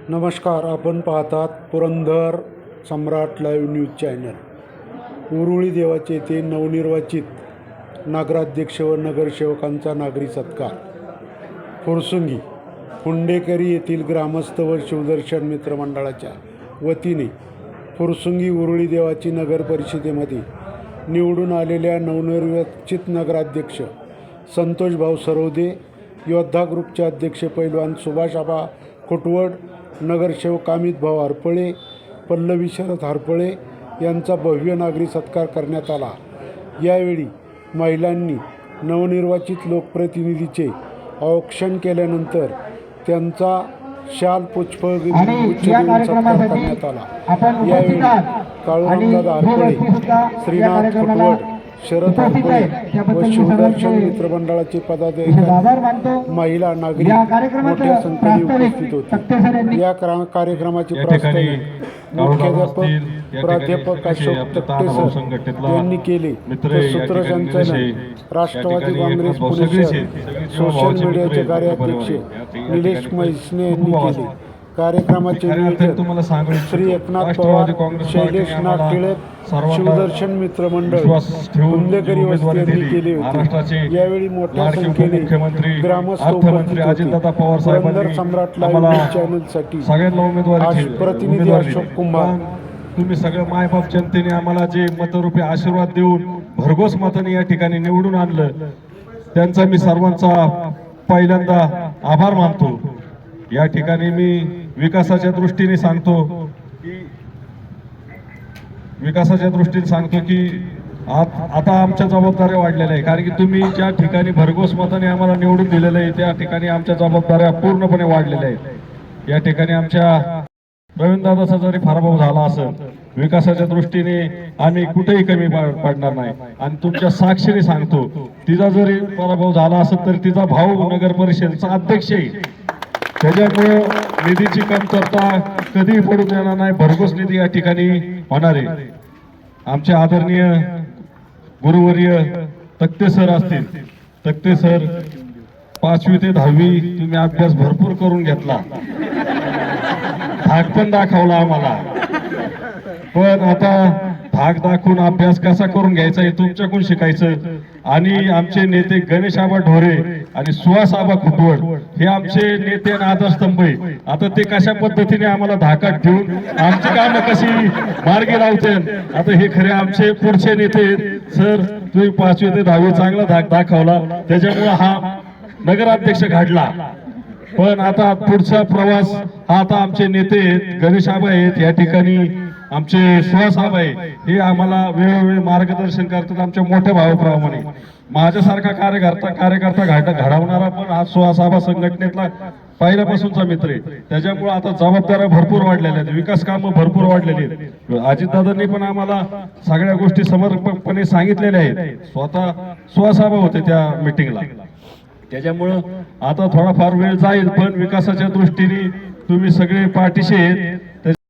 नमस्कार, आपण पाहतात पुरंदर सम्राट लाईव्ह न्यूज चॅनल। उरुळी देवाचे येथे नवनिर्वाचित नगराध्यक्ष व नगरसेवकांचा नागरी सत्कार। फुरसुंगी हुंडेकरी येथील ग्रामस्थ व शिवदर्शन मित्रमंडळाच्या वतीने फुरसुंगी उरुळी देवाची नगर परिषदेमध्ये निवडून आलेल्या नवनिर्वाचित नगराध्यक्ष संतोष भाऊ सरवदे, योद्धा ग्रुपचे अध्यक्ष पैलवान सुभाष आबा खुटवड, नगरसेवक अमित भाऊ हरपळे, पल्लवी शरद हरपळे यांचा भव्य नागरी सत्कार करण्यात आला। यावेळी महिलांनी नवनिर्वाचित लोकप्रतिनिधीचे औक्षण केल्यानंतर त्यांचा शाल पुष्प देऊन सत्कार करण्यात आला। यावेळी काळूरामदादा हरपळे, श्रीनाथ खुटवड, शरद हरपळे व शिवदर्शन मित्रमंडळाचे पदाधिकारी, महिला, नागरिक मोठ्या संख्येने उपस्थित होते। या कार्यक्रमाचे प्रास्ताविक मुख्याध्यापक प्राध्यापक अशोक तक्ते सर यांनी केले, तर सूत्रसंचालन राष्ट्रवादी काँग्रेस पुणे शहर सोशल मीडियाचे कार्याध्यक्ष निलेश मैसने यांनी केले। कार्यक्रमाचे नियोजन श्री एकनाथ पवार, शैलेश नाथ टिळक, शिवदर्शन मित्रमंडळ हुंडेकरी वस्ती यांनी केले होते। यावेळी मोठ्या संख्येने ग्रामस्थ उपस्थित होते। पुरंदर सम्राट लाईव्ह न्यूज चॅनलसाठी प्रतिनिधी अशोक कुमार। तुम्ही सगळं मायबाप जनतेने आम्हाला जे मतरूपी आशीर्वाद देऊन भरघोस मताने या ठिकाणी निवडून आणलं, त्यांचा मी सर्वांचा पहिल्यांदा आभार मानतो। या ठिकाणी मी विकासाच्या दृष्टीने सांगतो की आता आमच्या जबाबदाऱ्या वाढलेल्या आहे, कारण की तुम्ही ज्या ठिकाणी भरघोस मताने आम्हाला निवडून दिलेलं आहे त्या ठिकाणी आमच्या जबाबदाऱ्या पूर्णपणे वाढलेल्या आहेत। या ठिकाणी आमच्या प्रवीणदादाचा जरी पराभव झाला असेल, विकासाच्या दृष्टीने आम्ही कुठेही कमी पडणार नाही। आणि तुमच्या साक्षीने सांगतो, तिचा जरी पराभव झाला असेल तर तिचा भाऊ नगर परिषदेचा अध्यक्ष आहे, त्याच्यामुळे निधीची कमतरता कधीही पडू देणार नाही। भरघोस निधी या ठिकाणी होणार आहे। आमचे आदरणीय गुरुवर्य तक्ते सर असतील, तक्ते सर 5वी ते 10वी तुम्ही अभ्यास भरपूर करून घेतला, धाक पण दाखवला आम्हाला, पण आता धाक दाखवून अभ्यास कसा करून घ्यायचा हे तुमच्याकडून शिकायचं। आणि आमचे नेते गणेश आबा ढोरे आणि सुहास आबा खुटवड हे आमचे नेते आणि आधारस्तंभ आहे। आता ते कशा पद्धतीने आम्हाला धाकात ठेवून आमची कामं कशी मार्गी लावतील, आता हे खरे आमचे पुढचे नेते आहेत। सर, तुम्ही 5वी ते 10वी चांगला धाक दाखवला, त्याच्यामुळे हा नगराध्यक्ष घडला। पण आता पुढचा प्रवास हा आता आमचे नेते आहेत, गणेश आबा आहेत, या ठिकाणी आमचे सुहास आबा आहे, हे आम्हाला वेळोवेळी मार्गदर्शन करतात। आमच्या मोठ्या भावाप्रमाणे माझ्यासारखा कार्यकर्ता घडवणारा पण हा सुहास आबा संघटनेतला पहिल्यापासूनचा मित्र आहे। त्याच्यामुळे आता जबाबदाऱ्या भरपूर वाढलेल्या आहेत, विकास कामं भरपूर वाढलेली आहेत। अजितदादांनी पण आम्हाला सगळ्या गोष्टी समर्पकपणे सांगितलेल्या आहेत, स्वतः सुहास आबा होते त्या मीटिंगला। त्याच्यामुळं आता थोडाफार वेळ जाईल, पण विकासाच्या दृष्टीने तुम्ही सगळे पाठीशी आहेत।